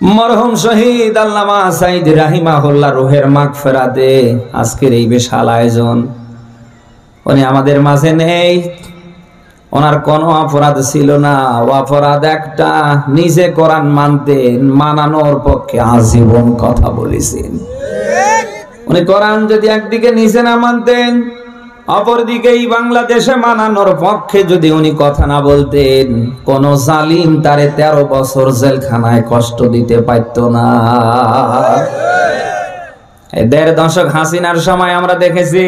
মরহুম শহীদ আল্লামা সাইদ রাহিমাহুল্লাহ রুহের মাগফিরাতে আজকের এই বিশাল আয়োজন। উনি আমাদের মাঝে নেই, ওনার কোনো অপরাধ ছিল না। অপরাধ একটা, নিজে কোরআন মানতেন, মানানোর পক্ষে আজীবন কথা বলেছেন। উনি কোরআন যদি একদিকে নিজে না মানতেন, অপরদিকে এই বাংলাদেশে মানানোর পক্ষে যদি উনি কথা না বলতেন, কোন জালিম তারে 13 বছর জেলখানায় কষ্ট দিতে পারত না। এই 1.5 দশক হাসিনার সময় আমরা দেখেছি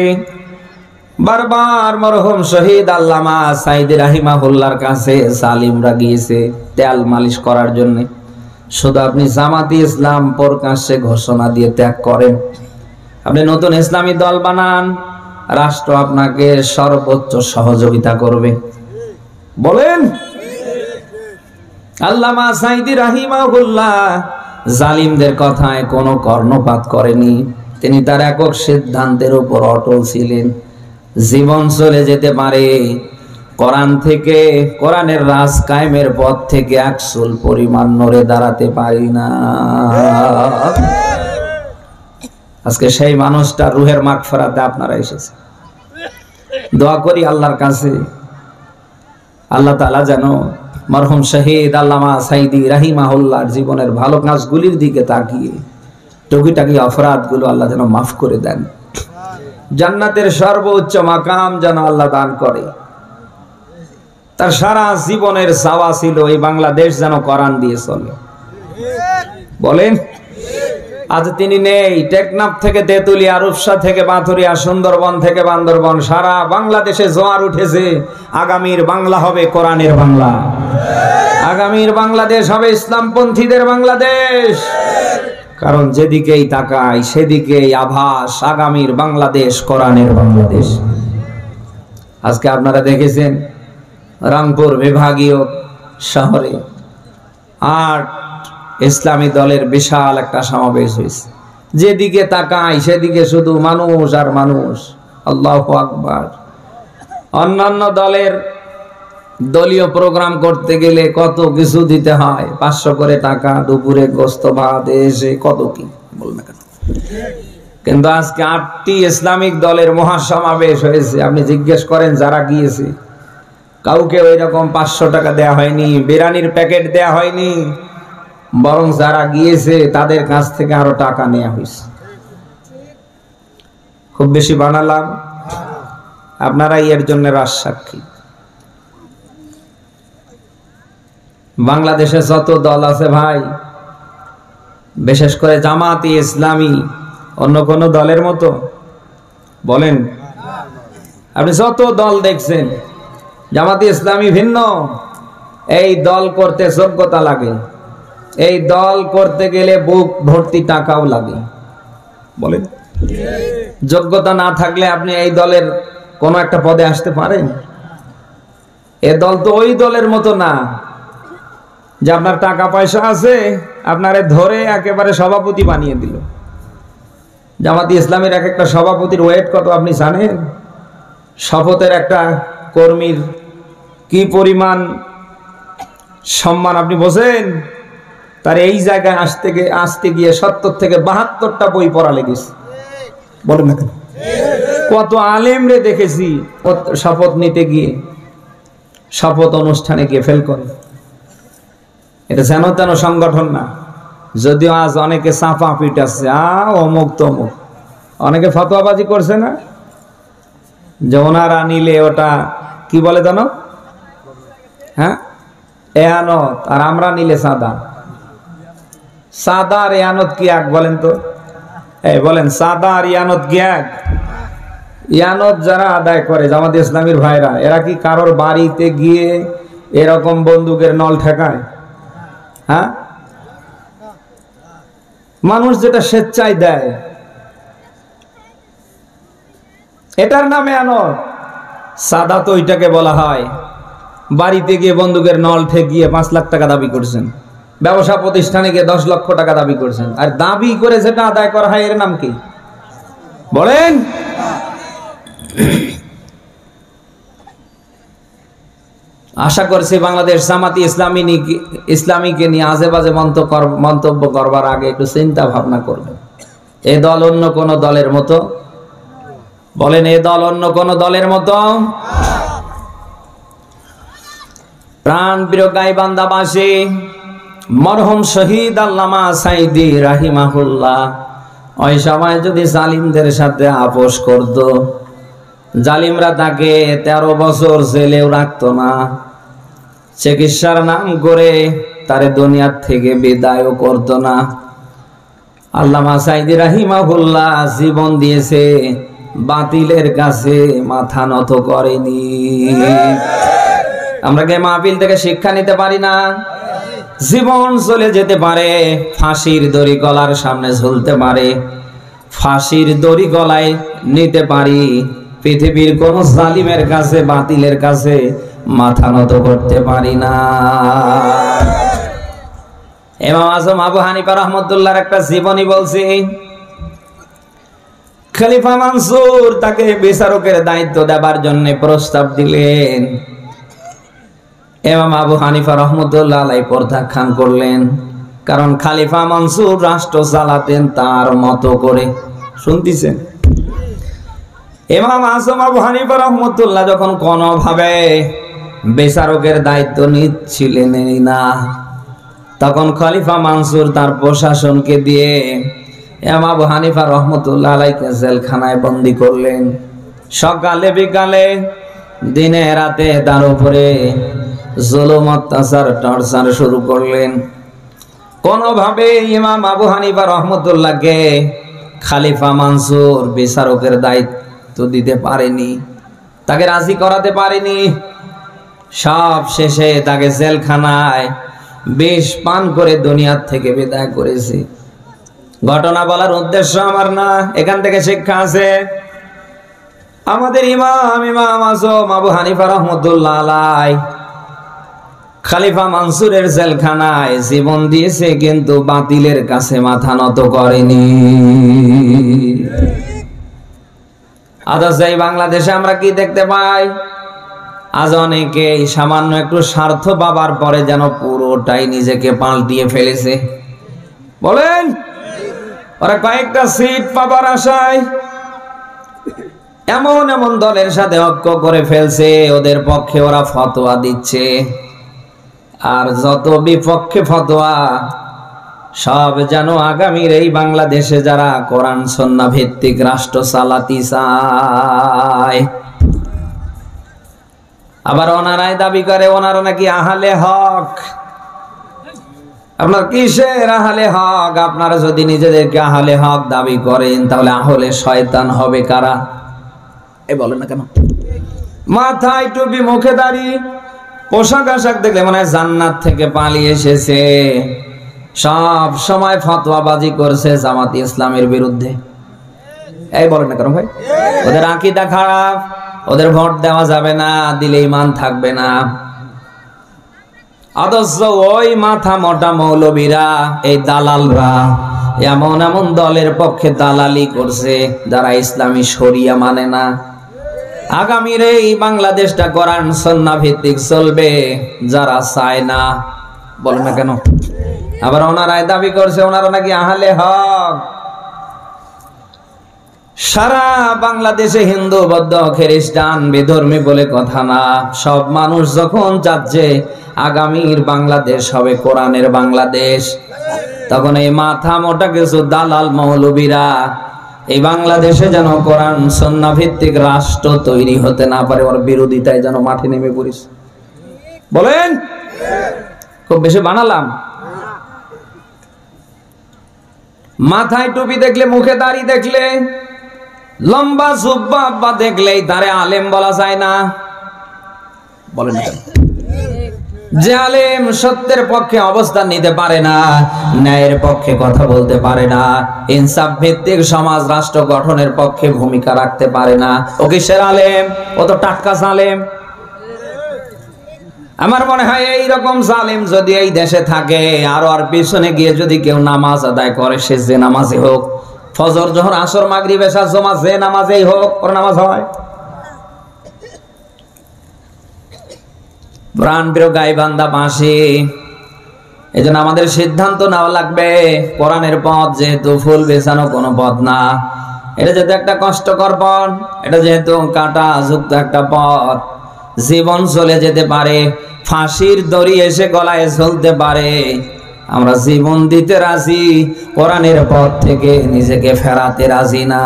বারবার মরহুম শহীদ আল্লামা সাইদ রাহিমাহুল্লাহর কাছে জালিমরা গিয়েছে তেল মালিশ করার জন্য। শুধু আপনি জামাতি ইসলাম প্রকাশ্যে ঘোষণা দিয়ে ত্যাগ করেন, আপনি নতুন ইসলামী দল বানান, রাষ্ট্র আপনাকে সর্বোচ্চ সহযোগিতা করবে। বলেন, আল্লামা সাইদি রাহিমাহুল্লাহ জালিমদের কথায় কোনো কর্ণপাত করেনি। তিনি তার একক সিদ্ধান্তের উপর অটল ছিলেন। জীবন চলে যেতে পারে, কোরআন থেকে, কোরআনের রাজ কায়েমের পথ থেকে এক চুল পরিমাণ নড়ে দাঁড়াতে পারি না। আজকে সেই মানুষটা রুহের মাগফিরাতে আপনারা এসেছে। দোয়া করি আল্লাহর কাছে, আল্লাহ তাআলা যেন মরহুম শহীদ আল্লামা সাইদি রাহিমাহুল্লাহর জীবনের ভালো কাজগুলির দিকে তাকিয়ে টুকিটাকি অপরাধগুলো আল্লাহ যেন মাফ করে দেন। জান্নাতের সর্বোচ্চ মাকাম যেন আল্লাহ দান করে। তার সারা জীবনের চাওয়া ছিল এই বাংলাদেশ যেন কোরআন দিয়ে চলে। বলেন, আজ তিনি নেই। টেকনাফ থেকে তেতুলিয়া, রূপসা থেকে পাথুরিয়া, সুন্দরবন থেকে বান্দরবন, সারা বাংলাদেশে জোয়ার উঠেছে। আগামীর বাংলা হবে কোরআনের বাংলা, আগামীর বাংলাদেশ হবে ইসলামপন্থীদের বাংলাদেশ। কারণ যেদিকেই তাকাই সেদিকেই আভাস আগামীর বাংলাদেশ কোরআনের বাংলাদেশ। আজকে আপনারা দেখেছেন রংপুর বিভাগীয় শহরে 8 ইসলামী দলের বিশাল একটা সমাবেশ হয়েছে। যেদিকে তাকাই সেদিকে শুধু মানুষ আর মানুষ। আল্লাহু আকবার। অন্যান্য দলের দলীয় প্রোগ্রাম করতে গেলে কত কিছু দিতে হয়, 500 করে টাকা, দুপুরে গোস্ত ভাত, এসে কত কি বলবেন কেন। কিন্তু আজকে 8টি ইসলামিক দলের মহাসমাবেশ হয়েছে। আপনি জিজ্ঞেস করেন যারা গিয়েছে, কাউকে ওই রকম 500 টাকা দেয়া হয়নি, বিরিয়ানির প্যাকেট দেয়া হয়নি, বরং যারা গিয়েছে তাদের কাছ থেকে আরো টাকা নেওয়া হয়েছে। খুব বেশি বানালাম, আপনারা এর জন্য রাজসাক্ষী। বাংলাদেশে যত দল আছে ভাই, বিশেষ করে জামাতি ইসলামী অন্য কোন দলের মতো বলেন, আপনি যত দল দেখছেন জামাতি ইসলামী ভিন্ন। এই দল করতে যোগ্যতা লাগে, এই দল করতে গেলে বুক ভর্তি টাকাও লাগে। বলেন, যোগ্যতা না থাকলে আপনি এই দলের কোন একটা পদে আসতে পারেন? এ দল তো ওই দলের মতো না যে আপনার টাকা পয়সা আছে, আপনারে ধরে একেবারে সভাপতি বানিয়ে দিল। জামাতি ইসলামের এক একটা সভাপতির ওয়েট কত আপনি জানেন? শপথের একটা কর্মীর কি পরিমাণ সম্মান আপনি বোঝেন? তার এই জায়গায় আসতে গিয়ে 70 থেকে 72টা বই পড়া লেগেছে। বলেন না কেন? কত আলেম রে দেখেছি শপথ নিতে গিয়ে, শপথ অনুষ্ঠানে গিয়ে ফেল করে। এটা যেন তেন সংগঠন না। যদিও আজ অনেকে চাপা পিট আছে, অমুক তমুক, অনেকে ফতোয়াবাজি করছে না যে ওনারা নিলে ওটা কি বলে জানো, হ্যাঁ, এয়ানত, আর আমরা নিলে সাদা। সাদা আর ইয়ানত কি এক বলেন তো? এই বলেন, সাদা আর ইয়ানত কি এক? ইয়ানত যারা আদায় করে জামাত ইসলামীর ভাইরা, এরা কি কারোর বাড়িতে গিয়ে এরকম বন্দুকের নল ঠেকায়? হ্যাঁ, মানুষ যেটা স্বেচ্ছায় দেয় এটার নামে ইয়ানত। সাদা তো ওইটাকে বলা হয় বাড়িতে গিয়ে বন্দুকের নল ঠেকিয়ে 5 লাখ টাকা দাবি করছেন, ব্যবসা প্রতিষ্ঠানে গিয়ে 10 লক্ষ টাকা দাবি করছেন, আর দাবি করে যেটা আদায় করা হয় এর নাম কি বলেন? আশা করছি বাংলাদেশ জামাতি ইসলামীকে নিয়ে আজে বাজে মন্তব্য করবার আগে একটু চিন্তা ভাবনা করবেন। এ দল অন্য কোন দলের মতো? বলেন, এ দল অন্য কোন দলের মতো? প্রাণ প্রিয় গাইবান্ধাবাসী, মরহুম শহীদ আল্লামা সাইদি রাহিমাহুল্লাহ ওই সময় যদি জালিমদের সাথে আপোষ করত, জালিমরা তাকে 13 বছর জেলেও রাখতো না, চিকিৎসার নাম করে তারে দুনিয়ার থেকে বিদায়ও করতো না। আল্লামা সাইদি রাহিমাহুল্লাহ জীবন দিয়েছে, বাতিলের কাছে মাথা নত করেনি। আমরা কি মাহফিল থেকে শিক্ষা নিতে পারি না? জীবন চলে যেতে পারে, ফাঁসির দড়ি গলার সামনে ঝুলতে পারে, ফাঁসির দড়ি গলায় নিতে পারি, পৃথিবীর কোন জালিমের কাছে, বাতিলের কাছে মাথা নত করতে পারি না। ইমাম আজম আবু হানিফা রাহমাতুল্লাহর একটা জীবনী বলছি। খলিফা মানসুর তাকে বিচারকের দায়িত্ব দেবার জন্য প্রস্তাব দিলেন। ইমাম আবু হানিফা রাহমাতুল্লাহ আলাইহি প্রত্যাখ্যান করলেন, কারণ খলিফা মানসুর রাষ্ট্র চালাতেন তার মতো করে। শুনতেছেন? ইমাম আজম আবু হানিফা রাহমাতুল্লাহ যখন কোনোভাবে বিচারকের দায়িত্ব নিচ্ছিলেন না, তখন খলিফা মানসুর তার প্রশাসনকে দিয়ে ইমাম আবু হানিফা রাহমাতুল্লাহ আলাইহিকে জেলখানায় বন্দী করলেন। সকালে বিকালে দিনে রাতে তার উপরে জুলুম অত্যাচার টর্চার শুরু করলেন। কোনোভাবে ইমাম আবু হানিফা রাহমাতুল্লাহকে খলিফা মানসুর বিচারকের দায়িত্ব দিতে পারেনি, তাকে রাজি করাতে পারেনি। সব শেষে তাকে জেলখানায় বিষ পান করে দুনিয়ার থেকে বিদায় করেছে। ঘটনা বলার উদ্দেশ্য আমার না, এখান থেকে শিক্ষা আছে। আমাদের ইমাম আজম আবু হানিফা রাহমাতুল্লাহ আলাইহি খলিফা মানসুরের জেলখানায় জীবন দিয়েছে, কিন্তু বাতিলের কাছে মাথা নত করেনি। আজ এই বাংলাদেশে আমরা কি দেখতে পাই? আজ অনেকে সামান্য একটু স্বার্থ পাবার পরে যেন পুরোটাই নিজেকে পাল্টিয়ে ফেলেছে। বলেন, ওরা কয়েকটা সিট পাবার আশায় এমন এমন দলের সাথে ঐক্য করে ফেলছে, ওদের পক্ষে ওরা ফতোয়া দিচ্ছে, আর যত বিপক্ষে ফতোয়া সব যেন আগামীর এই বাংলাদেশে যারা কোরআন সুন্নাহ ভিত্তিক রাষ্ট্র চালাতে চায়। আবার ওনারাই দাবি করে ওনারা নাকি আহলে হক। আপনার কিসের আহলে হক? আপনারা যদি নিজেদেরকে আহলে হক দাবি করেন, তাহলে আহলে শয়তান হবে কারা? এ বলেন না কেন? মাথায় টুপি, মুখে দাড়ি, পোশাক আশাক দেখলে মনে হয় জান্নাত থেকে পালিয়ে এসেছে। সব সময় ফতোয়াবাজি করছে জামাত ইসলামের বিরুদ্ধে। এই বলেন না কেন ভাই? ওদের আকীদা খারাপ, ওদের ভোট দেওয়া যাবে না, দিলে ঈমান থাকবে না। অথচ ওই মাথা মোটা মৌলবীরা, এই দালালরা এমন এমন দলের পক্ষে দালালি করছে যারা ইসলামী শরিয়া মানে না। আগামীর এই বাংলাদেশটা কোরআন সুন্নাহ ভিত্তিক চলবে যারা চায় না। বলেন না কেন? আবার ওনারাই দাবি করছে ওনারা নাকি আহলে হক। সারা বাংলাদেশে হিন্দু, বৌদ্ধ, খ্রিস্টান, বিধর্মী বলে কথা না। সব মানুষ যখন চাচ্ছে আগামীর বাংলাদেশ হবে কোরআনের বাংলাদেশ, তখন এই মাথা মোটা কিছু দালাল মৌলবীরা এই বাংলাদেশে যেন কোরআন সুন্নাহ ভিত্তিক রাষ্ট্র তৈরি হতে না পারে, ওর বিরোধিতায় যেন মাঠে নেমে পড়িস। বলেন, খুব বেশি বানালাম? মাথায় টুপি দেখলে, মুখে দাড়ি দেখলে, লম্বা জুব্বা আব্বা দেখলেই তারে আলেম বলা যায় না। বলেন না? যে আলেম সত্যের পক্ষে অবস্থান নিতে পারে না, ন্যায়ের পক্ষে কথা বলতে পারে না, ইনসাফ ভিত্তিক সমাজ রাষ্ট্র গঠনের পক্ষে ভূমিকা রাখতে পারে না, ও কিসের আলেম? ও তো টাটকা জালেম। আমার মনে হয় এই রকম জালেম যদি এই দেশে থাকে, আর ওর পিছনে গিয়ে যদি কেউ নামাজ আদায় করে, সে যে নামাজই হোক, ফজর, জোহর, আসর, মাগরিব, এশা, জুমা, যে নামাজেই হোক, ওর নামাজ হয়। প্রাণ প্রিয় গাইবান্ধা বাঁশি। এই জন্য আমাদের সিদ্ধান্ত নেওয়া লাগবে, কোরআনের পথ যেহেতু ফুল বেছানো কোনো পথ না, এটা যেহেতু একটা কষ্টকর পথ, এটা যেহেতু কাঁটা যুক্ত একটা পথ, জীবন চলে যেতে পারে, ফাঁসির দড়ি এসে গলায় ঝুলতে পারে, আমরা জীবন দিতে রাজি, কোরআনের পথ থেকে নিজেকে ফেরাতে রাজি না।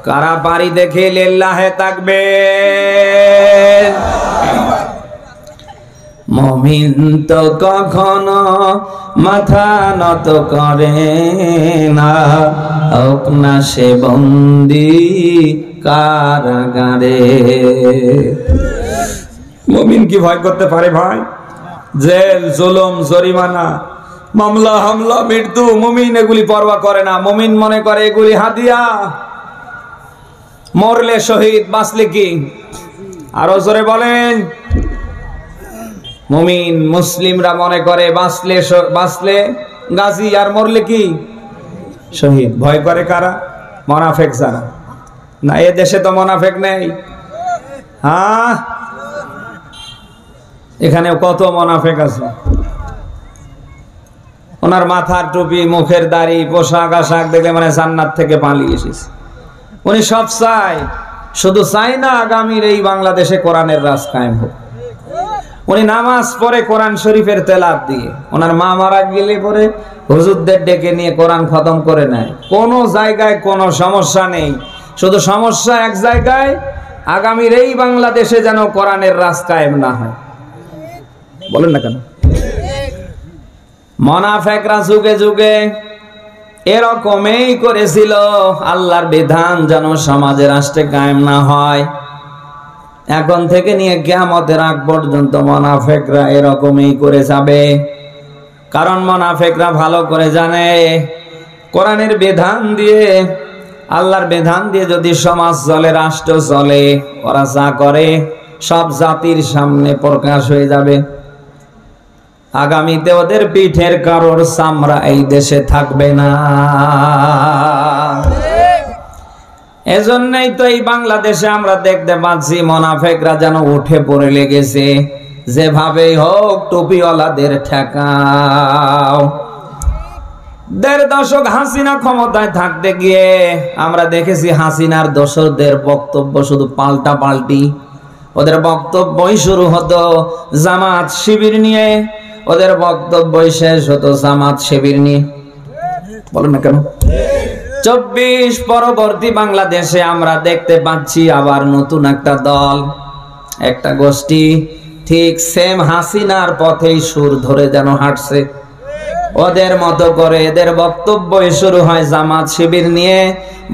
কারা পারি দেখে লিল্লাহে তাকবীর। মুমিন তো কখনো মাথা নত করে না, হোক না সে বন্দি কারাগারে। মুমিন কি ভয় করতে পারে ভাই? জেল, জুলুম, জরিমানা, মামলা, হামলা, মৃত্যু, মুমিন এগুলি পরোয়া করে না। মুমিন মনে করে এগুলি হাদিয়া, মরলে শহীদ, বাঁচলে কি? আরো জোরে বলেন। মুমিন মুসলিমরা মনে করে বাঁচলে গাজী, আর মরলে কি? শহীদ। ভয় করে কারা? মুনাফিক যারা। না, এ দেশে তো মুনাফিক নেই। হ্যাঁ, এখানে কত মুনাফিক আছে। ওনার মাথার টুপি, মুখের দাড়ি, পোশাক আশাক দেখলে মানে জান্নাত থেকে পালিয়ে এসেছে। উনি সব চায়, শুধু চায় না আগামীর এই বাংলাদেশে কোরআনের রাজ কায়েম হোক। উনি নামাজ পড়ে কোরআন শরীফের তেলাওয়াত দিয়ে, ওনার মা মারা গেলে পরে হুজুরদের ডেকে নিয়ে কোরআন খতম করে নেয়। কোনো জায়গায় কোনো সমস্যা নেই, শুধু সমস্যা এক জায়গায়, আগামীর এই বাংলাদেশে যেন কোরআনের রাজ কায়েম না হয়। বলেন না কেন? মুনাফিকরা যুগে যুগে এরকমই করেছিল, আল্লাহর বিধান যেন সমাজে রাষ্ট্রে কায়েম না হয়। এখন থেকে নিয়ে কিয়ামতের আগ পর্যন্ত মুনাফিকরা এরকমই করে যাবে। কারণ মুনাফিকরা ভালো করে জানে, কোরআনের বিধান দিয়ে, আল্লাহর বিধান দিয়ে যদি সমাজ চলে, রাষ্ট্র চলে, ওরা যা করে সব জাতির সামনে প্রকাশ হয়ে যাবে। আগামীতে ওদের পিঠের কারোর চামড়া এই দেশে থাকবে না। এজন্যই তো এই বাংলাদেশে আমরা দেখতে পাচ্ছি মুনাফিকরা যেন উঠে পড়ে লেগেছে, যেভাবেই হোক টুপিওয়ালাদের ঠেকাও। ১.৫ দশক হাসিনা ক্ষমতায় থাকতে গিয়ে আমরা দেখেছি হাসিনার দোসরদের বক্তব্য শুধু পাল্টা পাল্টি। ওদের বক্তব্যই শুরু হতো জামাত শিবির নিয়ে, ওদের বক্তব্যই শেষ হতো জামাত শিবির নিয়ে। বলেন না কেন? ২৪ পরবর্তী বাংলাদেশে আমরা দেখতে পাচ্ছি আবার নতুন একটা দল, একটা গোষ্ঠী ঠিক সেম হাসিনার পথেই সুর ধরে যেন হাঁটছে। ওদের মতো করে এদের বক্তব্যই শুরু হয় জামাত শিবির নিয়ে,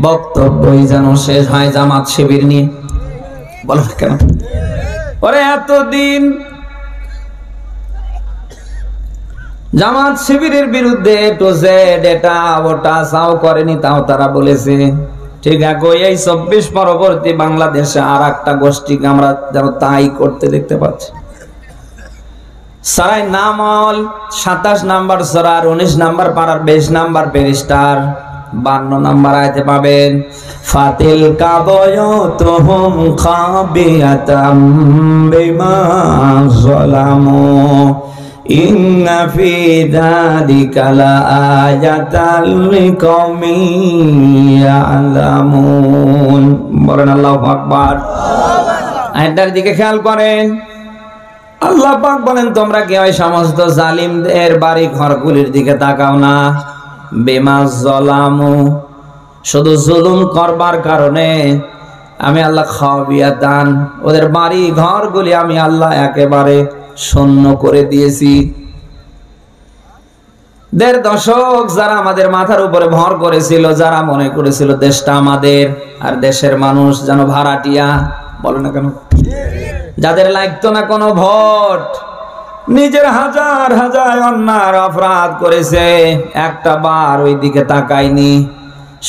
বক্তব্যই যেন শেষ হয় জামাত শিবির নিয়ে। বলেন না কেন? ওরে এতদিন জামাত শিবিরের বিরুদ্ধে টু জেড এটা ওটা চাও করেনি, তাও তারা বলেছে। ঠিক আছে, এই ২৪ পরবর্তী বাংলাদেশে আর একটা গোষ্ঠীকে আমরা যেন তাই করতে দেখতে পাচ্ছি। সারাই নামল ২৭ নাম্বার সরার ১৯ নাম্বার পাড়ার ২২ নাম্বার পেরিস্টার ৫২ নাম্বার আয়াতে পাবেন, ফাতিল কাবয়তুহুম খাবিয়াতাম বিমা যালামু ইন্না ফি যালিকা লাআয়াতাল লিকাওমিন ইয়ালামুন। বলেন আল্লাহু আকবার। আয়াতটার দিকে খেয়াল করেন। আল্লাহ পাক বলেন, তোমরা কি ওই সমস্ত জালিমদের বাড়ি ঘরগুলির দিকে তাকাও না? বিমা যালামু, শুধু জুলুম করবার কারণে আমি আল্লাহ খাবিয়াতান, ওদের বাড়ি ঘরগুলি আমি আল্লাহ একেবারে শূন্য করে দিয়েছি। ১.৫ দশক যারা আমাদের মাথার উপরে ভর করেছিল, যারা মনে করেছিল দেশটা আমাদের আর দেশের মানুষ যেন ভাড়াটিয়া, বলো না কেন, যাদের লাগতো না কোনো ভোট, নিজের হাজার হাজার অন্যায় অপরাধ করেছে, একটা বার ওই দিকে তাকায়নি,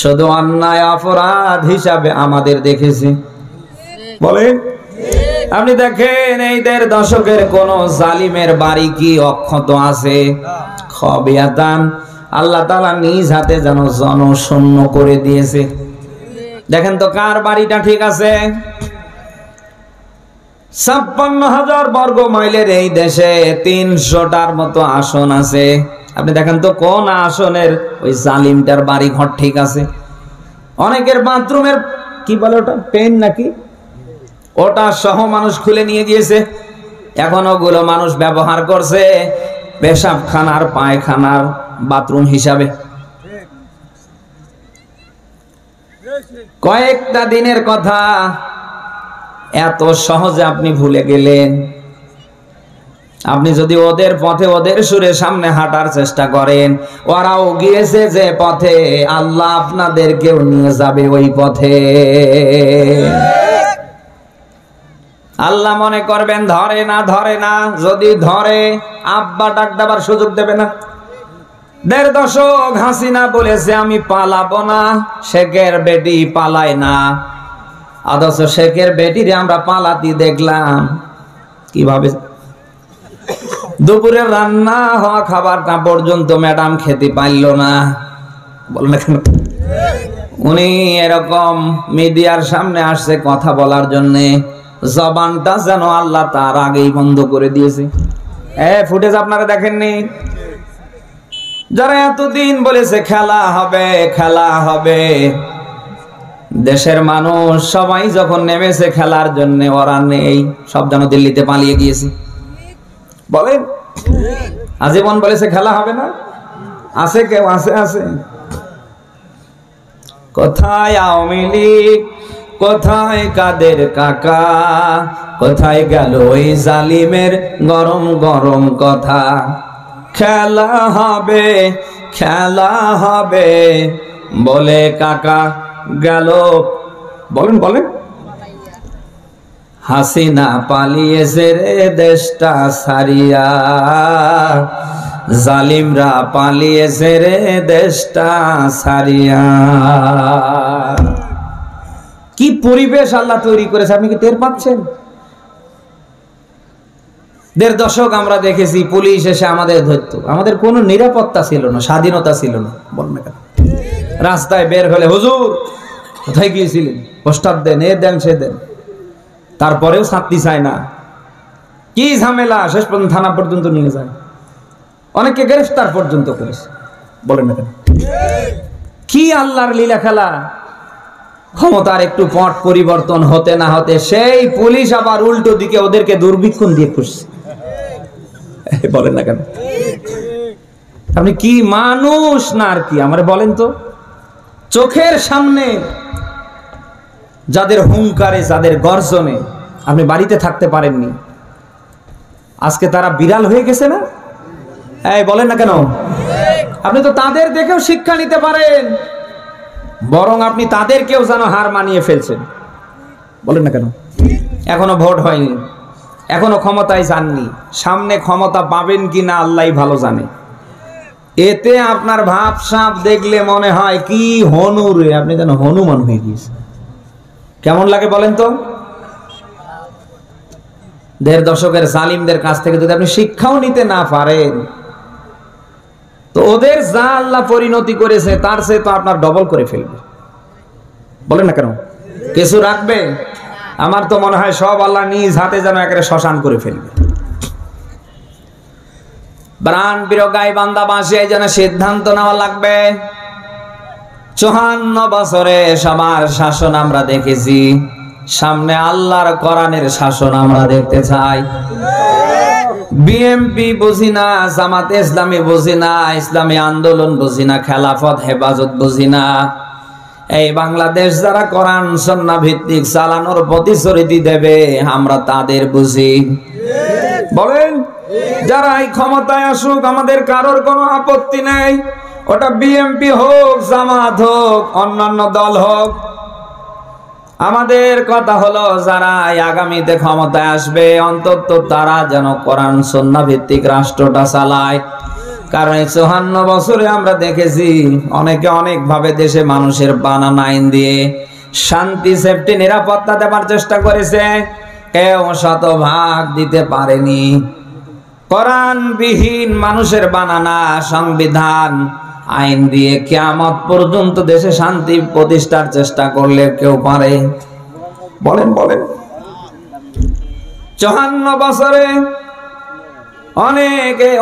শুধু অন্যায় অপরাধ হিসাবে আমাদের দেখেছে। বলে আপনি দেখেন এই ১.৫ দশকের কোন জালিমের বাড়ি কি অক্ষত আছে? খাবিয়াতান, আল্লাহ তাআলা নিজ হাতে যেন জনশূন্য করে দিয়েছে। দেখেন তো কার বাড়িটা ঠিক আছে? 56,000 বর্গ মাইলের এই দেশে 300টার মতো আসন আছে। আপনি দেখেন তো কোন আসনের ওই জালিমটার বাড়ি ঘর ঠিক আছে। অনেকের বাথরুমের কি বলে ওটা, পেন নাকি, ওটা সহ মানুষ খুলে নিয়ে গিয়েছে। এখন ওগুলো মানুষ ব্যবহার করছে পেশাবখানার পায়খানার বাথরুম হিসাবে। কয়েকটা দিনের কথা, এত সহজে আপনি ভুলে গেলেন। আপনি যদি ওদের পথে ওদের সুরে সামনে হাঁটার চেষ্টা করেন, ওরাও গিয়েছে যে পথে, আল্লাহ আপনাদেরকেও নিয়ে যাবে ওই পথে। আল্লাহ মনে করবেন ধরে না, ধরে না। যদি ধরে আব্বা ডাক দেবার সুযোগ দেবে না। 1.5 দশক হাসিনা বলেছে আমি পালাবো না, শেখের বেটি পালায় না। অথচ শেখের বেটিরে আমরা পালাতে দেখলাম কিভাবে। দুপুরের রান্না হওয়া খাবারটা পর্যন্ত ম্যাডাম খেতে পারল না। বল না কেন? উনি এরকম মিডিয়ার সামনে আসছে কথা বলার জন্য, জবানটা যেন আল্লাহ তার আগেই বন্ধ করে দিয়েছে। ফুটেজ আপনারা দেখেননি? যারা এতদিন বলেছে খেলা হবে, খেলা হবে, দেশের মানুষ সবাই যখন নেমেছে খেলার জন্য, ওরা নেই, সব যেন দিল্লিতে পালিয়ে গিয়েছে। বলেন, আজীবন বলেছে খেলা হবে না, আছে কেউ? আছে। কোথায় আওয়ামী লীগ, কোথায় কাদের কাকা, কোথায় গেল ওই জালিমের গরম গরম কথা? খেলা হবে, খেলা হবে বলে কাকা গেল। বলেন বলেন, হাসিনা পালিয়েছে রে দেশটা ছাড়িয়া, জালিমরা পালিয়েছে রে দেশটা ছাড়িয়া। কি পরিবেশ আল্লাহ তৈরি করেছে, আপনি কি টের পাচ্ছেন? 1.5 দশক আমরা দেখেছি পুলিশ এসে আমাদের ধরতো, আমাদের কোনো নিরাপত্তা ছিল না, স্বাধীনতা ছিল না। বলেন না কেন? রাস্তায় বের হলে হুজুর কোথায় গিয়েছিলেন, পোস্টার দেন, এ দেন সে দেন, তারপরেও শান্তি চায় না। কি ঝামেলা, শেষ পর্যন্ত থানা পর্যন্ত নিয়ে যায়, অনেকে গ্রেফতার পর্যন্ত করেছে। বলেন না কেন? কি আল্লাহর লীলা খেলা। ক্ষমতার একটু পট পরিবর্তন হতে না হতে সেই পুলিশ আবার উল্টো দিকে ওদেরকে দুর্ভিক্ষণ দিয়ে খুঁজছে। বলেন না কেন? আপনি কি মানুষ না আর কি? আমার বলেন তো, চোখের সামনে যাদের হুঙ্কারে, যাদের গর্জনে আপনি বাড়িতে থাকতে পারেননি, আজকে তারা বিড়াল হয়ে গেছে না? এই বলেন না কেন? আপনি তো তাদের দেখেও শিক্ষা নিতে পারেন, বরং আপনি তাদেরকেও যেন হার মানিয়ে ফেলছেন। বলেন না কেন? এখনো ভোট হয়নি, এখনো ক্ষমতায় যাননি, সামনে ক্ষমতা পাবেন কি না আল্লাহই ভালো জানে। এতে আপনার ভাবসাব দেখলে মনে হয় কি হনু রে, আপনি যেন হনুমান হয়ে গিয়েছেন। কেমন লাগে বলেন তো? 1.5 দশকের জালিমদের কাছ থেকে যদি আপনি শিক্ষাও নিতে না পারেন, তো ওদের যা আল্লাহ পরিণতি করেছে তার চেয়ে তো আপনার ডবল করে ফেলবে। বলেন না কেন? কিছু রাখবে? আমার তো মনে হয় সব আল্লাহ নিজ হাতে যেন একেবারে শ্মশান করে ফেলবে। প্রাণ প্রিয় গাইবান্ধাবাসী, এই জন্য সিদ্ধান্ত নেওয়া লাগবে। 54 বছরে সবার শাসন আমরা দেখেছি, সামনে আল্লাহর কোরআনের শাসন আমরা দেখতে চাই। বিএমপি বুঝি না, জামাতে ইসলামী বুঝি না, ইসলামী আন্দোলন বুঝি না, খেলাফত হেফাজত বুঝি না। এই বাংলাদেশ যারা কোরআন সুন্নাহ ভিত্তিক চালানোর প্রতিশ্রুতি দেবে, আমরা তাদের বুঝি। বলেন, যারা এই ক্ষমতায় আসুক আমাদের কারোর কোনো আপত্তি নেই, ওটা বিএমপি হোক, জামাত হোক, অন্যান্য দল হোক। আমাদের কথা হলো যারা আগামীতে ক্ষমতায় আসবে অন্তত তারা যেন কোরআন সুন্নাহ ভিত্তিক রাষ্ট্রটা চালায়। কারণ এই 54 বছরে আমরা দেখেছি অনেকে অনেক ভাবে দেশে মানুষের বানান আইন দিয়ে শান্তি, সেফটি, নিরাপত্তা দেওয়ার চেষ্টা করেছে, কেউ শতভাগ দিতে পারেনি। কোরআনবিহীন মানুষের বানানা সংবিধান আইন দিয়ে কিয়ামত পর্যন্ত দেশে শান্তি প্রতিষ্ঠার চেষ্টা করলে কেউ পারে? বলেন বলেন। 54 বছরে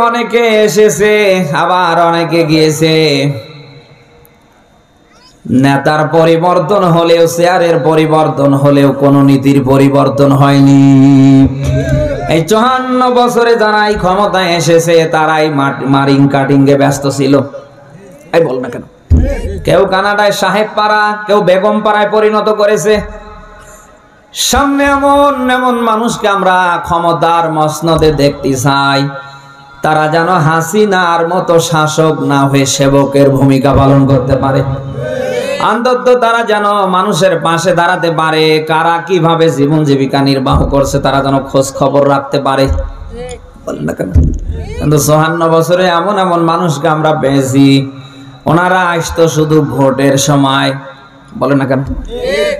অনেকে এসেছে, আবার অনেকে গিয়েছে। নেতার পরিবর্তন হলেও, চেয়ারের পরিবর্তন হলেও কোন নীতির পরিবর্তন হয়নি। এই 54 বছরে যারা এই ক্ষমতায় এসেছে তারাই মারিং কাটিং এ ব্যস্ত ছিল। এই বল না কেন? কেউ কানাডায় সাহেব পাড়া, কেউ বেগম পাড়ায় পরিণত করেছে। সামনে এমন এমন মানুষকে আমরা ক্ষমতার মসনদে দেখতে চাই, তারা যেন হাসিনার মতো শাসক না হয়ে সেবকের ভূমিকা পালন করতে পারে। অন্তত তারা যেন মানুষের পাশে দাঁড়াতে পারে, কারা কিভাবে জীবন জীবিকা নির্বাহ করছে তারা যেন খোঁজ খবর রাখতে পারে। বলেন না কেন? কিন্তু 54 বছরে এমন এমন মানুষকে আমরা পেয়েছি, ওনারা আসতো শুধু ভোটের সময়। বলেন না কেন?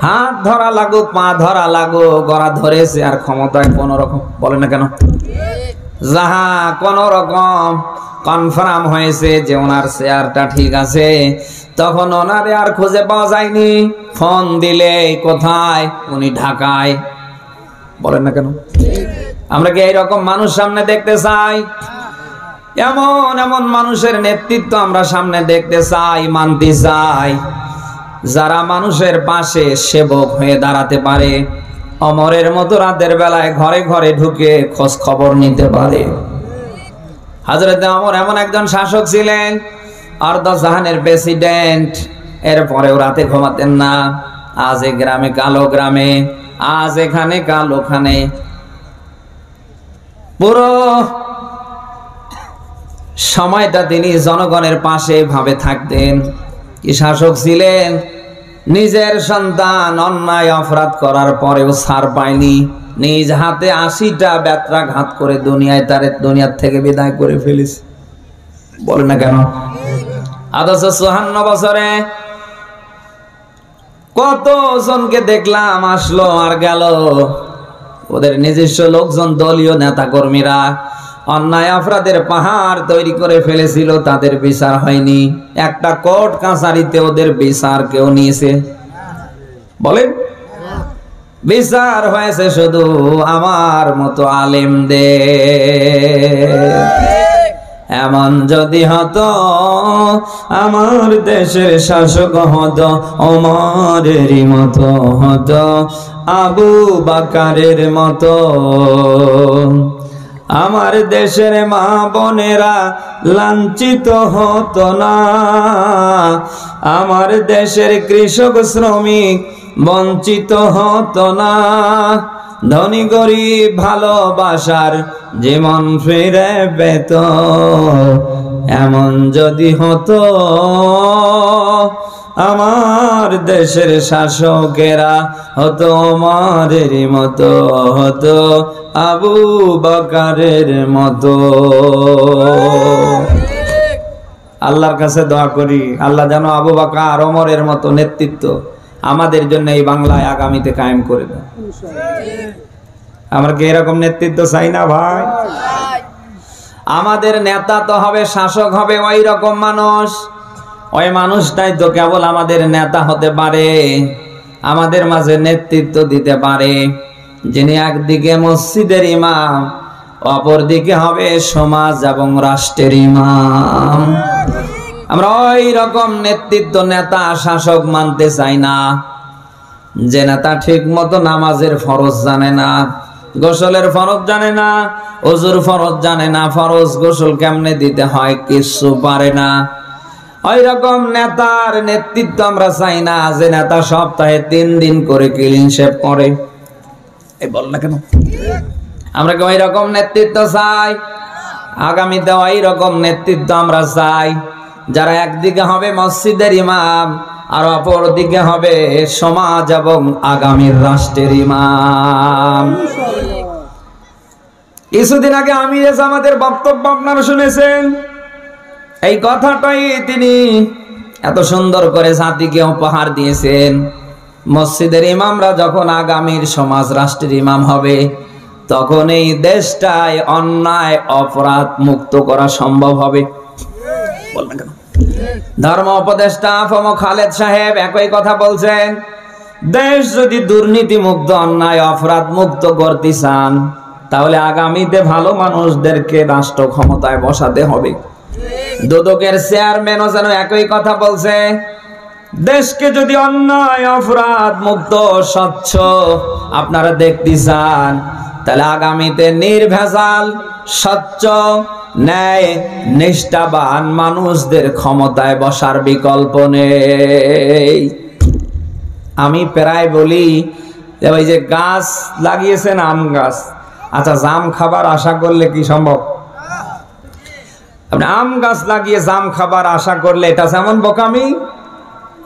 হাত ধরা লাগুক, পা ধরা লাগুক, গড়া ধরেছে আর ক্ষমতায় কোন রকম। বলেন না কেন? যাহা কোন রকম কনফার্ম হয়েছে যে ওনার চেয়ারটা ঠিক আছে, তখন ওনারে আর খুঁজে পাওয়া যায়নি। ফোন দিলে কোথায়? উনি ঢাকায়। বলেন না কেন? আমরা কি এইরকম মানুষ সামনে দেখতে চাই? এমন এমন মানুষের নেতৃত্ব আমরা সামনে দেখতে চাই, মানতে চাই, যারা মানুষের পাশে সেবক হয়ে দাঁড়াতে পারে, অমরের মতো রাতের বেলায় ঘরে ঘরে ঢুকে খোঁজ খবর নিতে পারে। হযরত ওমর এমন একজন শাসক ছিলেন, আরদাজাহানের প্রেসিডেন্ট, এরপরেও রাতে ঘুমাতেন না। আজ এ গ্রামে কালো গ্রামে, আজ এখানে কালো ওখানে, পুরো সময়টা তিনি জনগণের পাশে ভাবে থাকতেন। কি শাসক ছিলেন! নিজের সন্তান অন্যায় অপরাধ করার পরেও ছাড় পায়নি, নিজ হাতে 80টা ব্যত্রাঘাত করে দুনিয়ার থেকে বিদায় করে ফেলেছে। বলে না কেন? অথচ 54 বছরে কত জনকে দেখলাম, আসলো আর গেল। ওদের নিজস্ব লোকজন, দলীয় নেতা কর্মীরা অন্যায় অপরাধের পাহাড় তৈরি করে ফেলেছিল, তাদের বিচার হয়নি। একটা কোর্ট কাছারিতে ওদের বিচার কেউ নিয়েছে? বলেন? বিচার হয়েছে শুধু আমার মতো আলেমদের। এমন যদি হতো, আমার দেশের শাসক হতো ওমরেরই মতো, হতো আবু বকরের মতো। আমার দেশের মা বোনেরা লাঞ্ছিত হতো না, আমার দেশের কৃষক শ্রমিক বঞ্চিত হতো না, ধনী গরিব ভালোবাসার জীবন ফিরে পেত। এমন যদি হতো, আমার দেশের শাসকেরা হতো ওমরের মতো, হতো আবু বকরের মতো। আল্লাহর কাছে দোয়া করি, আল্লাহ যেন আবু বকর ওমরের মতো নেতৃত্ব আমাদের জন্য এই বাংলায় আগামীতে কায়েম করে দেন। আমরা কি এরকম নেতৃত্ব চাই না ভাই? আমাদের নেতা তো হবে, শাসক হবে ওই রকম মানুষ। ওই মানুষটাই তো কেবল আমাদের নেতা হতে পারে, আমাদের মাঝে নেতৃত্ব দিতে পারে, যিনি একদিকে মসজিদের ইমাম, অপরদিকে হবে সমাজ এবং রাষ্ট্রের ইমাম। আমরা ওই রকম নেতৃত্ব, নেতা, শাসক মানতে চাই না যে নেতা ঠিক মতো নামাজের ফরজ জানে না, গোসলের ফরজ জানে না, ওযুর ফরজ জানে না, ফরজ গোসল কেমনে দিতে হয় কিছু পারে না। ওই রকম নেতার নেতৃত্ব আমরা চাই না, যে নেতা সপ্তাহে 3 দিন করে ক্লিন শেভ করে। এই বল না কেন? আমরা কি ওই রকম নেতৃত্ব চাই? আগামীতে ওই রকম নেতৃত্ব আমরা চাই, যারা একদিকে হবে মসজিদের ইমাম আর অপর দিকে হবে সমাজ এবং আগামীর রাষ্ট্রের ইমাম। কিছুদিন আগে আমির জামাতের বক্তব্য আপনারা শুনেছেন। এই কথাটাই তিনি এত সুন্দর করে জাতিকে উপহার দিয়েছেন। মসজিদের ইমামরা যখন আগামীর সমাজ রাষ্ট্রের ইমাম হবে, তখন এই দেশটায় অন্যায় অপরাধ মুক্ত করা সম্ভব হবে। বলবেন কেন? ধর্ম উপদেষ্টা আফম খালেদ সাহেব একই কথা বলছেন। দেশ যদি দুর্নীতি মুক্ত, অন্যায় অপরাধ মুক্ত করতে চান, তাহলে আগামীতে ভালো মানুষদেরকে রাষ্ট্র ক্ষমতায় বসাতে হবে। দুদকের চেয়ারম্যানও যেন একই কথা বলছে, দেশকে যদি অন্যায় অপরাধ মুক্ত স্বচ্ছ আপনারা দেখতে চান, তাহলে আগামীতে নির্ভেজাল স্বচ্ছ ন্যায় নিষ্ঠাবান মানুষদের ক্ষমতায় বসার বিকল্প নেই। আমি প্রায় বলি যে ওই যে গাছ লাগিয়েছেন আম গাছ, আচ্ছা জাম খাবার আশা করলে কি সম্ভব? আপনি আম গাছ লাগিয়ে জাম খাবার আশা করলে এটা যেমন বোকামি।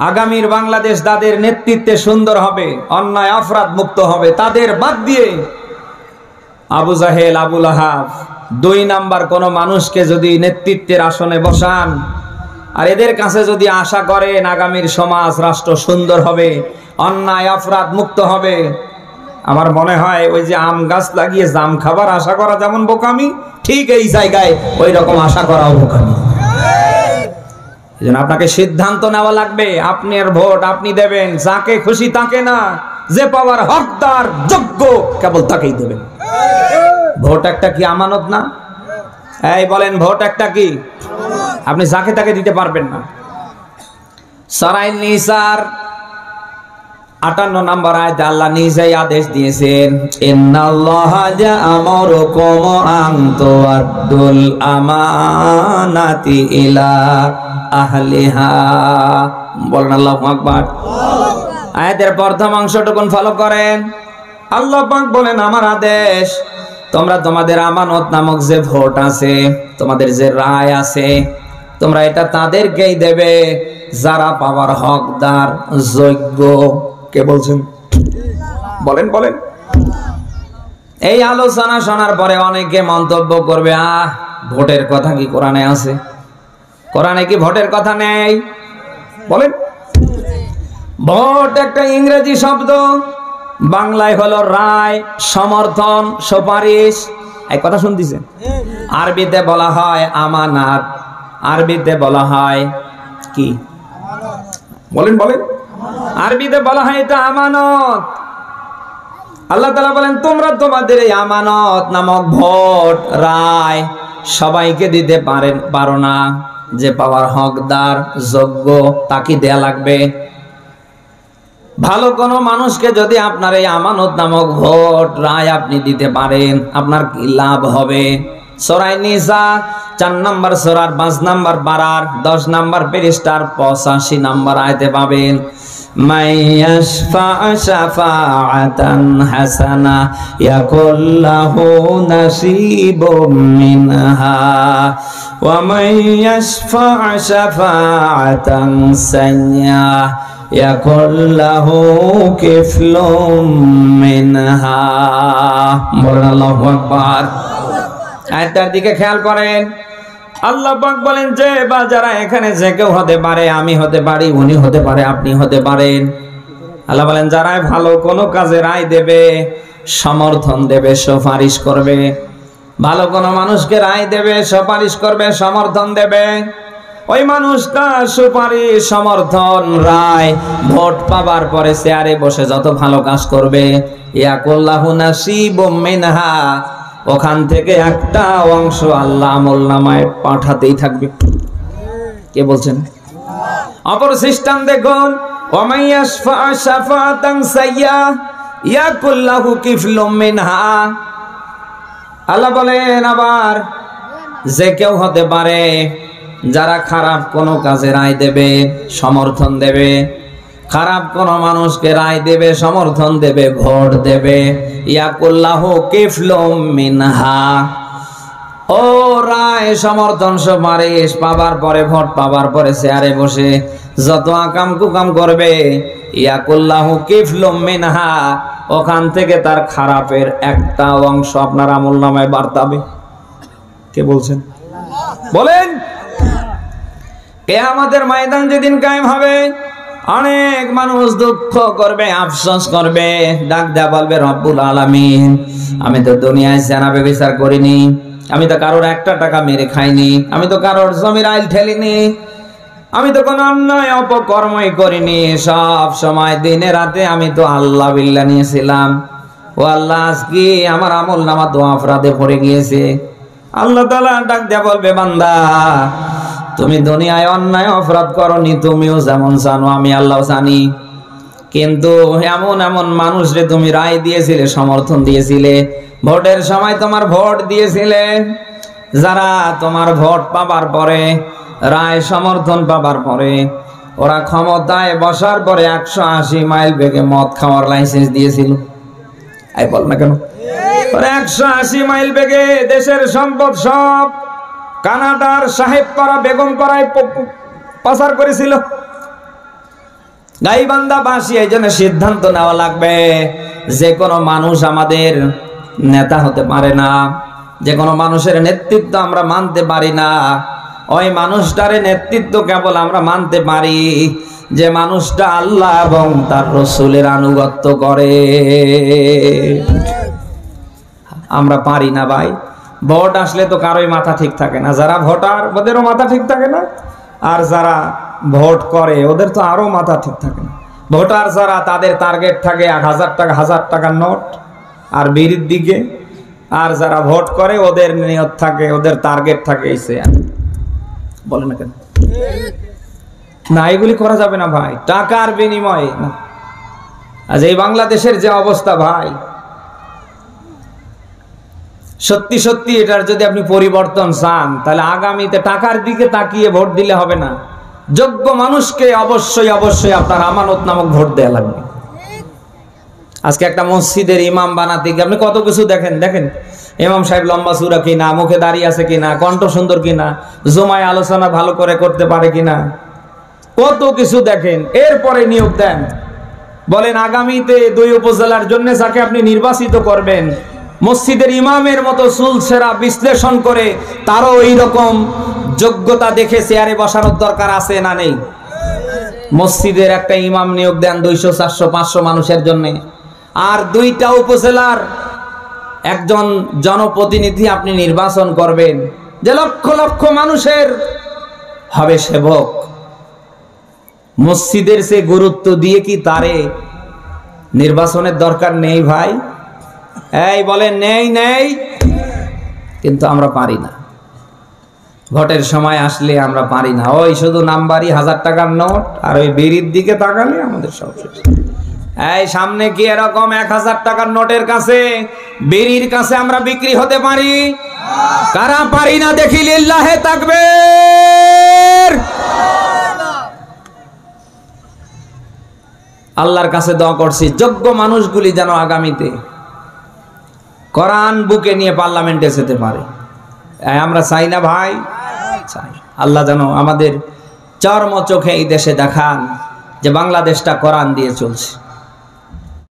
আগামীর বাংলাদেশ তাদের নেতৃত্বে সুন্দর হবে, অন্যায় অপরাধ মুক্ত হবে, তাদের বাদ দিয়ে আবু জাহেল আবুল আহাব 2 নাম্বার কোন মানুষকে যদি নেতৃত্বের আসনে বসান আর এদের কাছে যদি আশা করেন আগামীর সমাজ রাষ্ট্র সুন্দর হবে, অন্যায় অপরাধ মুক্ত হবে, আমার মনে হয় ওই যে আম গাছ লাগিয়ে জাম খাবার আশা করা যেমন বোকামি, ঠিক এই জায়গায় ওই রকম আশা করাও বোকামি। এজন্য আপনাকে সিদ্ধান্ত নেওয়া লাগবে, আপনার ভোট আপনি দেবেন যাকে খুশি তাকে না, যে পাওয়ার হকদার যোগ্য কেবল তাকেই দেবেন। ভোট একটা কি আমানত না? এই বলেন ভোট একটা কি? আপনি যাকে তাকে দিতে পারবেন না। সূরা নিসার 58 নম্বর আয়াতে আল্লাহ নিজেই আদেশ দিয়েছেন, ইন্নাল্লাহা ইয়া'মুরুকুম আন তু'আদ্দুল আমানাতি ইলা আহলিহা। বলেন আল্লাহু আকবার। আয়াতের প্রথম অংশটুকু ফলো করেন। আল্লাহ পাক বলেন আমার আদেশ, তোমরা তোমাদের আমানত নামক যে ভোট আছে, তোমাদের যে রায় আছে, তোমরা এটা তাদেরকেই দেবে যারা পাওয়ার হকদার যোগ্য। কে বলছেন? বলেন বলেন। এই আলোচনা শোনার পরে অনেকে মন্তব্য করবে, ভোটের কথা কি কোরআনে আছে? কোরআনে কি ভোটের কথা নেই? বলেন। ভোট একটা ইংরেজি শব্দ, বাংলায় হলো রায়, সমর্থন, সুপারিশ। এই কথা শুনতেছেন? আরবিতে বলা হয় আমানত, আরবিতে বলা হয় কি? বলেন বলেন। আরবিতে বলা হয় এটা আমানত। আল্লাহ তাআলা বলেন তোমরা তোমাদের এই আমানত নামক ভোট রায় সবাইকে দিতে পারো না, যে পাওয়ার হকদার যোগ্য তাকে দেয়া লাগবে। ভালো কোনো মানুষকে যদি আপনার এই আমানত নামক ভোট রায় আপনি দিতে পারেন, আপনার কি লাভ হবে? সূরা নিসা 4 নম্বর সূরার 5 নম্বর পারার 10 নম্বর পৃষ্ঠার 85 নম্বর আয়াতে পাবেন, মাইয়াশফা শাফাআতান হাসানা ইয়াকুল লাহু নাসিবুম মিনহা ওয়া মাইয়াশফা শাফাআতান সাইয়্যা ইয়াকুল লাহু কিফলুম মিনহা। বলেন আল্লাহু আকবার। আয়াতটার দিকে খেয়াল করেন। আল্লাহ পাক বলেন যে বা যারা এখানে যে কেউ হতে পারে, আমি হতে পারি, উনি হতে পারে, আপনি হতে পারেন। আল্লাহ বলেন যারা ভালো কোনো কাজে রায় দেবে, সমর্থন দেবে, সুপারিশ করবে, ভালো কোনো মানুষকে রায় দেবে, সুপারিশ করবে, সমর্থন দেবে, ওই মানুষটা সুপারিশ, সমর্থন, রায়, ভোট পাবার পরে চেয়ারে বসে যত ভালো কাজ করবে, ইয়াকুল্লাহু নাসিবুম মিনহা, ওখান থেকে একটা অংশ আল্লাহ আমলনামায় পাঠাতেই থাকবে। কে বলছেন? অপর সিস্টেম দেখুন, ওয়ামাইয়াশফা শাফাআতান সাইয়্যা ইয়াকুল লাহু কিফলুম মিনহা। আল্লাহ বলেন আবার যে কেউ হতে পারে যারা খারাপ কোনো কাজে রায় দেবে, সমর্থন দেবে, খারাপ কোন মানুষকে রায় দেবে, সমর্থন দেবে, ভোট দেবে, ইয়াকুল লাহু কিফলুম মিনহা, ও রায়, সমর্থন, সুপারিশ পাবার পরে, ভোট পাবার পরে চেয়ারে বসে যত আকাম কুকাম করবে, ইয়াকুল লাহু কিফলুম মিনহা, ওখান থেকে তার খারাপের একটা অংশ আপনার আমলনামায় বার্তাবে। কে বলছেন? বলেন। কিয়ামতের ময়দান যেদিন কায়েম হবে, অনেক মানুষ দুঃখ করবে, আফসোস করবে, ডাক দেয়া বলবে রব্বুল আলামিন, আমি তো দুনিয়ায় জেনা ব্যভিচার করিনি, আমি তো কারোর একটা টাকা মেরে খাইনি, আমি তো কারোর জমির আইল ঠেলিনি, আমি তো কোনো অন্যায় অপকর্মই করিনি, সব সময় দিনে রাতে আমি তো আল্লাহ বিল্লাহ নিয়েছিলাম। ও আল্লাহ, আজকে আমার আমল নামা তো অপরাধে ভরে গিয়েছে। আল্লাহ তাআলা ডাক দিয়ে বলবে, বান্দা তুমি দুনিয়ায় অন্যায় অপরাধ করনি, তুমিও যেমন জানো আমি আল্লাহ জানি, কিন্তু এমন এমন মানুষরে তুমি রায় দিয়েছিলে, সমর্থন দিয়েছিলে, ভোটের সময় তোমার ভোট দিয়েছিলে, যারা তোমার ভোট পাবার পরে, রায় সমর্থন পাবার পরে, ওরা ক্ষমতায় বসার পরে 180 মাইল বেগে মদ খাওয়ার লাইসেন্স দিয়েছিল। আই বল না কেন? 180 মাইল বেগে দেশের সম্পদ সব কানাডার সাহেবপাড়া বেগমপাড়ায় পাচার করেছিল। গাইবান্ধা বাসী এই জন্য সিদ্ধান্ত নেওয়া লাগবে, যে কোনো মানুষ আমাদের নেতা হতে পারে না, যে কোনো মানুষের নেতৃত্ব আমরা মানতে পারি না। ওই মানুষটার নেতৃত্ব কেবল আমরা মানতে পারি যে মানুষটা আল্লাহ এবং তার রাসূলের আনুগত্য করে। আমরা পারি না ভাই। ভোট আসলে তো কারোই মাথা ঠিক থাকে না, যারা ভোটার ওদেরও মাথা ঠিক থাকে না, আর যারা ভোট করে ওদের তো আরো মাথা ঠিক থাকে না। ভোটার যারা, তাদের টার্গেট থাকে 1000 টাকা 1000 টাকার নোট আর বিড়ির দিকে, আর যারা ভোট করে ওদের নিয়ত থাকে, ওদের টার্গেট থাকে এসে। বলে না কেন? না, এগুলি করা যাবে না ভাই, টাকার বিনিময়ে না। আজ এই বাংলাদেশের যে অবস্থা ভাই, সত্যি সত্যি এটার যদি আপনি পরিবর্তন চান, তাহলে আগামীতে টাকার দিকে তাকিয়ে ভোট দিলে হবে না। যোগ্য মানুষকে অবশ্যই অবশ্যই আপনার আমানত নামক ভোট দেওয়া লাগবে। আজকে একটা মসজিদের ইমাম বানাতে গিয়ে আপনি কত কিছু দেখেন। দেখেন ইমাম সাহেব লম্বা চূড়া কিনা, মুখে দাঁড়িয়ে আছে কিনা, কণ্ঠ সুন্দর কিনা, জমায় আলোচনা ভালো করে করতে পারে কিনা, কত কিছু দেখেন। এরপরে নিয়োগ দেন। বলেন আগামীতে 2 উপজেলার জন্য যাকে আপনি নির্বাচিত করবেন, মসজিদের ইমামের মতো চুলছেরা বিশ্লেষণ করে তারও ওই রকম যোগ্যতা দেখে চেয়ারে বসানোর দরকার আছে না নেই? মসজিদের একটা ইমাম নিয়োগ দেন 200 400 500 মানুষের জন্য, আর 2টা উপজেলার একজন জনপ্রতিনিধি আপনি নির্বাচন করবেন, যে লক্ষ লক্ষ মানুষের হবে সেবক। মসজিদের সে গুরুত্ব দিয়ে কি তারে নির্বাচনের দরকার নেই ভাই? এই বলেন নেই? নেই। কিন্তু আমরা পারি না, ভোটের সময় আসলে আমরা পারি না। ওই শুধু নাম্বারই 1000 টাকার নোট আর ওই বিড়ির দিকে তাকালে আমাদের সব শেষ। এই সামনে কি এরকম 1000 টাকার নোটের কাছে, বিড়ির কাছে আমরা বিক্রি হতে পারি? কারা পারি না দেখি লিল্লাহে তাকবীর। আল্লাহর কাছে দোয়া করছি যোগ্য মানুষগুলি যেন আগামীতে কোরআন বুকে নিয়ে পার্লামেন্টে যেতে পারে। আমরা চাই না ভাই? চাই। আল্লাহ যেন আমাদের চর্ম চোখে এই দেশে দেখান যে বাংলাদেশটা কোরআন দিয়ে চলছে।